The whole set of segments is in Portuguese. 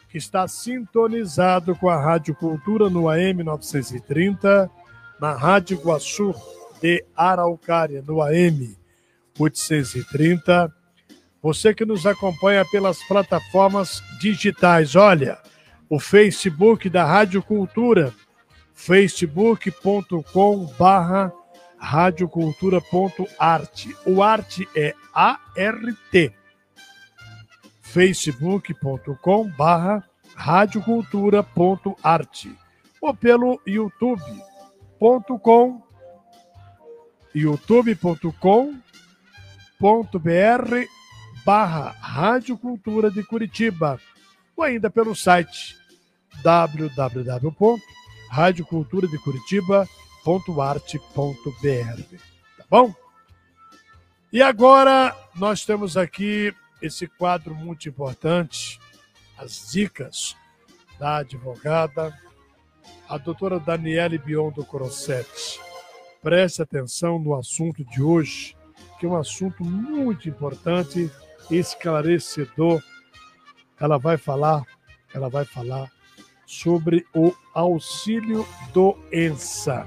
que está sintonizado com a Rádio Cultura no AM 930, na Rádio Iguaçu de Araucária, no AM 830. Você que nos acompanha pelas plataformas digitais, olha, o Facebook da Rádio Cultura, facebook.com/radiocultura.art. O arte é ART. facebook.com/radiocultura.art. Ou pelo youtube.com.br/Rádio Cultura de Curitiba. Ou ainda pelo site www.radioculturadecuritiba.arte.br. Tá bom? E agora nós temos aqui esse quadro muito importante, as dicas da advogada, a doutora Daniele Biondo Crossetti. Preste atenção no assunto de hoje, que é um assunto muito importante, esclarecedor. Ela vai falar sobre o auxílio-doença.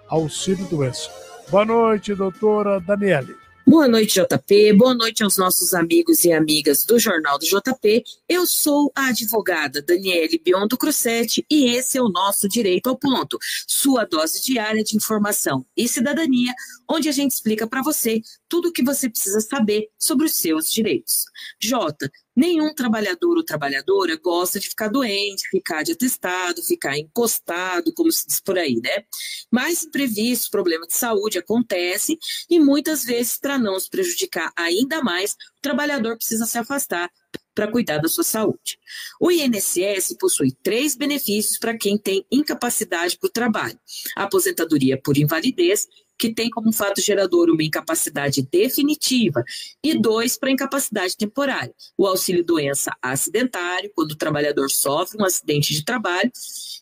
Auxílio-doença. Boa noite, doutora Daniele. Boa noite, JP. Boa noite aos nossos amigos e amigas do Jornal do JP. Eu sou a advogada Daniele Biondo Crossetti e esse é o nosso Direito ao Ponto, sua dose diária de informação e cidadania, onde a gente explica para você tudo o que você precisa saber sobre os seus direitos. Jota, nenhum trabalhador ou trabalhadora gosta de ficar doente, ficar de atestado, ficar encostado, como se diz por aí, né? Mas imprevistos, problema de saúde acontece e muitas vezes, para não se prejudicar ainda mais, o trabalhador precisa se afastar para cuidar da sua saúde. O INSS possui 3 benefícios para quem tem incapacidade para o trabalho: a aposentadoria por invalidez, que tem como fato gerador uma incapacidade definitiva, e 2 para incapacidade temporária: o auxílio-doença acidentário, quando o trabalhador sofre um acidente de trabalho,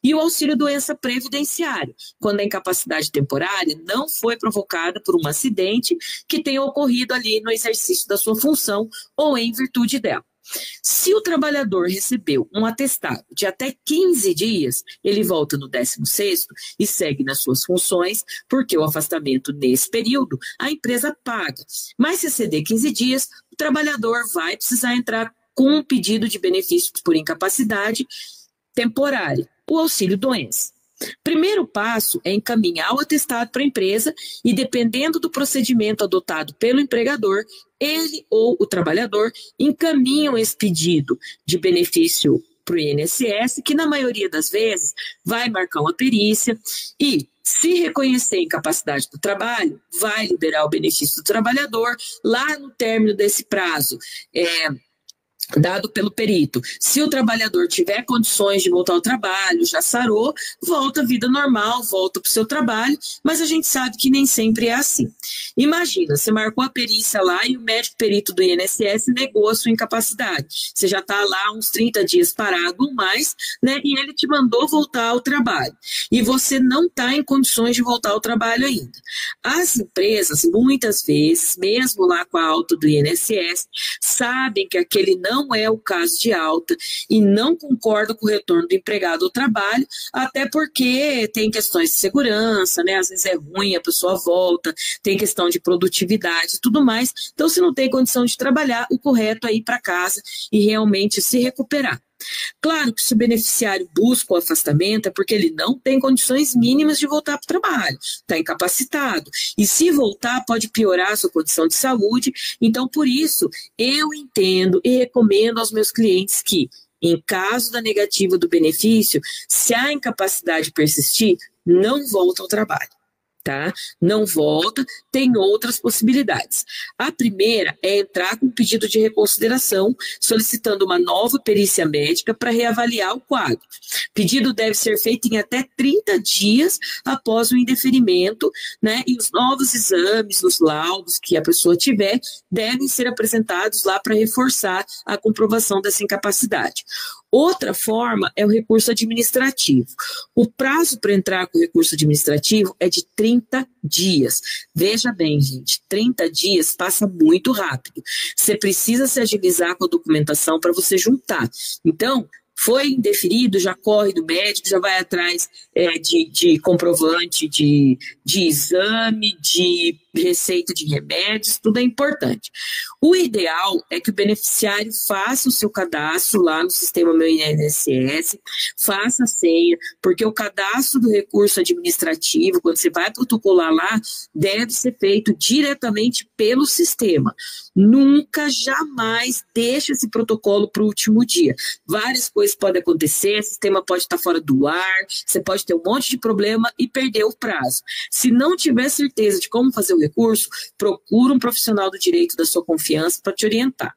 e o auxílio-doença previdenciário, quando a incapacidade temporária não foi provocada por um acidente que tenha ocorrido ali no exercício da sua função ou em virtude dela. Se o trabalhador recebeu um atestado de até 15 dias, ele volta no 16º e segue nas suas funções, porque o afastamento nesse período a empresa paga. Mas se exceder 15 dias, o trabalhador vai precisar entrar com um pedido de benefícios por incapacidade temporária, o auxílio-doença. Primeiro passo é encaminhar o atestado para a empresa e, dependendo do procedimento adotado pelo empregador, ele ou o trabalhador encaminham esse pedido de benefício para o INSS, que na maioria das vezes vai marcar uma perícia e, se reconhecer a incapacidade do trabalho, vai liberar o benefício do trabalhador lá no término desse prazo, dado pelo perito. Se o trabalhador tiver condições de voltar ao trabalho, já sarou, volta à vida normal, volta para o seu trabalho, mas a gente sabe que nem sempre é assim. Imagina, você marcou a perícia lá e o médico perito do INSS negou a sua incapacidade. Você já está lá uns 30 dias parado ou mais, né, e ele te mandou voltar ao trabalho. E você não está em condições de voltar ao trabalho ainda. As empresas, muitas vezes, mesmo lá com a alta do INSS, sabem que aquele não é o caso de alta e não concorda com o retorno do empregado ao trabalho, até porque tem questões de segurança, né? Às vezes é ruim, a pessoa volta, tem questão de produtividade e tudo mais. Então, se não tem condição de trabalhar, o correto é ir para casa e realmente se recuperar. Claro que se o beneficiário busca o afastamento é porque ele não tem condições mínimas de voltar para o trabalho, está incapacitado. E se voltar, pode piorar a sua condição de saúde. Então, por isso, eu entendo e recomendo aos meus clientes que, em caso da negativa do benefício, se a incapacidade persistir, não volta ao trabalho. Tá? Não volta, tem outras possibilidades. A primeira é entrar com pedido de reconsideração, solicitando uma nova perícia médica para reavaliar o quadro. O pedido deve ser feito em até 30 dias após o indeferimento, né? E os novos exames, os laudos que a pessoa tiver, devem ser apresentados lá para reforçar a comprovação dessa incapacidade. Outra forma é o recurso administrativo. O prazo para entrar com o recurso administrativo é de 30 dias. Veja bem, gente, 30 dias passa muito rápido. Você precisa se agilizar com a documentação para você juntar. Então, foi indeferido, já corre do médico, já vai atrás de comprovante de exame, de receita de remédios, tudo é importante. O ideal é que o beneficiário faça o seu cadastro lá no sistema Meu INSS, faça a senha, porque o cadastro do recurso administrativo, quando você vai protocolar lá, deve ser feito diretamente pelo sistema. Nunca, jamais deixe esse protocolo para o último dia. Várias coisas podem acontecer, o sistema pode estar fora do ar, você pode ter um monte de problema e perder o prazo. Se não tiver certeza de como fazer o recurso, procura um profissional do direito da sua confiança para te orientar.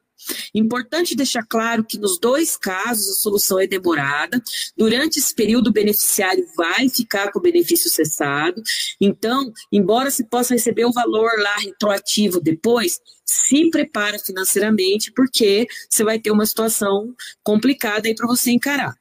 Importante deixar claro que nos dois casos a solução é demorada. Durante esse período o beneficiário vai ficar com o benefício cessado. Então, embora se possa receber o valor lá retroativo depois, se prepara financeiramente porque você vai ter uma situação complicada aí para você encarar.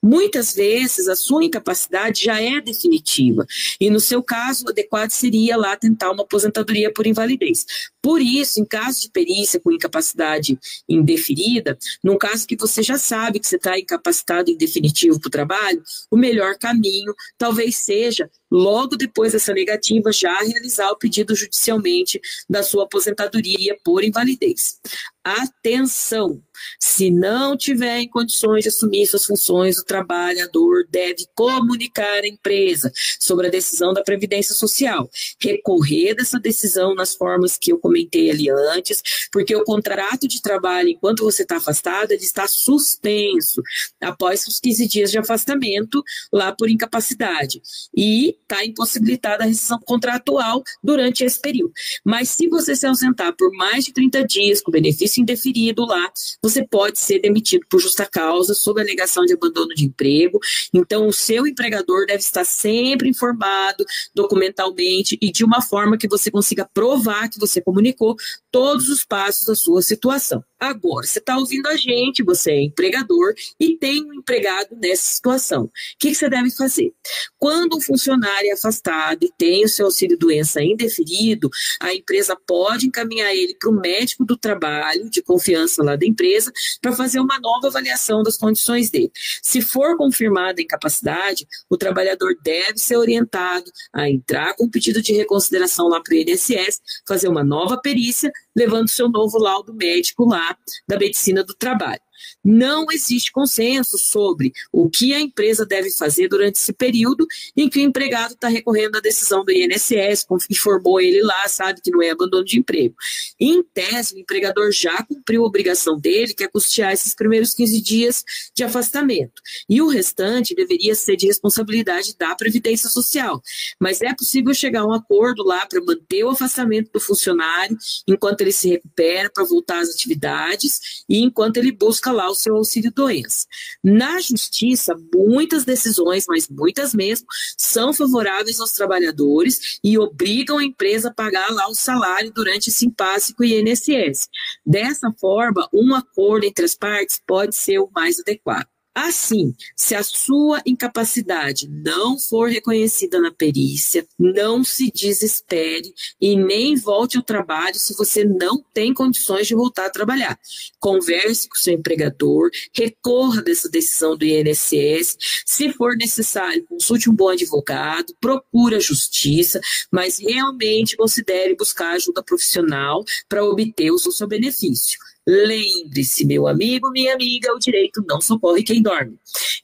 Muitas vezes a sua incapacidade já é definitiva e no seu caso o adequado seria lá tentar uma aposentadoria por invalidez. Por isso, em caso de perícia com incapacidade indeferida, num caso que você já sabe que você está incapacitado em definitivo para o trabalho, o melhor caminho talvez seja, logo depois dessa negativa, já realizar o pedido judicialmente da sua aposentadoria por invalidez. Atenção! Se não tiver em condições de assumir suas funções, o trabalhador deve comunicar à empresa sobre a decisão da Previdência Social. Recorrer dessa decisão nas formas que eu comentei ali antes, porque o contrato de trabalho, enquanto você está afastado, ele está suspenso após os 15 dias de afastamento lá por incapacidade. E está impossibilitada a rescisão contratual durante esse período. Mas se você se ausentar por mais de 30 dias com benefício indeferido lá, você pode ser demitido por justa causa, sob alegação de abandono de emprego. Então, o seu empregador deve estar sempre informado documentalmente e de uma forma que você consiga provar que você comunicou todos os passos da sua situação. Agora, você está ouvindo a gente, você é empregador e tem um empregado nessa situação. O que você deve fazer? Quando um funcionário é afastado e tem o seu auxílio-doença indeferido, a empresa pode encaminhar ele para o médico do trabalho, de confiança lá da empresa, para fazer uma nova avaliação das condições dele. Se for confirmada a incapacidade, o trabalhador deve ser orientado a entrar com pedido de reconsideração lá para o INSS, fazer uma nova perícia, levando seu novo laudo médico lá da medicina do trabalho. Não existe consenso sobre o que a empresa deve fazer durante esse período em que o empregado está recorrendo à decisão do INSS, informou ele lá, sabe que não é abandono de emprego. Em tese, o empregador já cumpriu a obrigação dele, que é custear esses primeiros 15 dias de afastamento. E o restante deveria ser de responsabilidade da Previdência Social. Mas é possível chegar a um acordo lá para manter o afastamento do funcionário enquanto ele se recupera para voltar às atividades e enquanto ele busca lá o seu auxílio-doença. Na justiça, muitas decisões, mas muitas mesmo, são favoráveis aos trabalhadores e obrigam a empresa a pagar lá o salário durante esse impasse com o INSS. Dessa forma, um acordo entre as partes pode ser o mais adequado. Assim, se a sua incapacidade não for reconhecida na perícia, não se desespere e nem volte ao trabalho se você não tem condições de voltar a trabalhar. Converse com o seu empregador, recorra dessa decisão do INSS, se for necessário, consulte um bom advogado, procure a justiça, mas realmente considere buscar ajuda profissional para obter o seu benefício. Lembre-se, meu amigo, minha amiga, o direito não socorre quem dorme.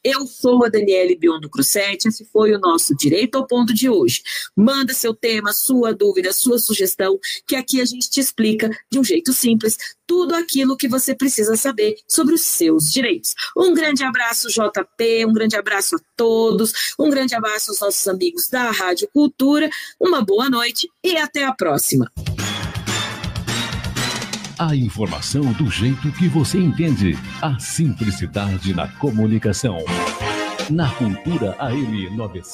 Eu sou a Daniele Biondo Crossetti, esse foi o nosso Direito ao Ponto de hoje. Manda seu tema, sua dúvida, sua sugestão, que aqui a gente te explica de um jeito simples tudo aquilo que você precisa saber sobre os seus direitos. Um grande abraço, JP, um grande abraço a todos, um grande abraço aos nossos amigos da Rádio Cultura, uma boa noite e até a próxima. A informação do jeito que você entende. A simplicidade na comunicação. Na Cultura AM 900.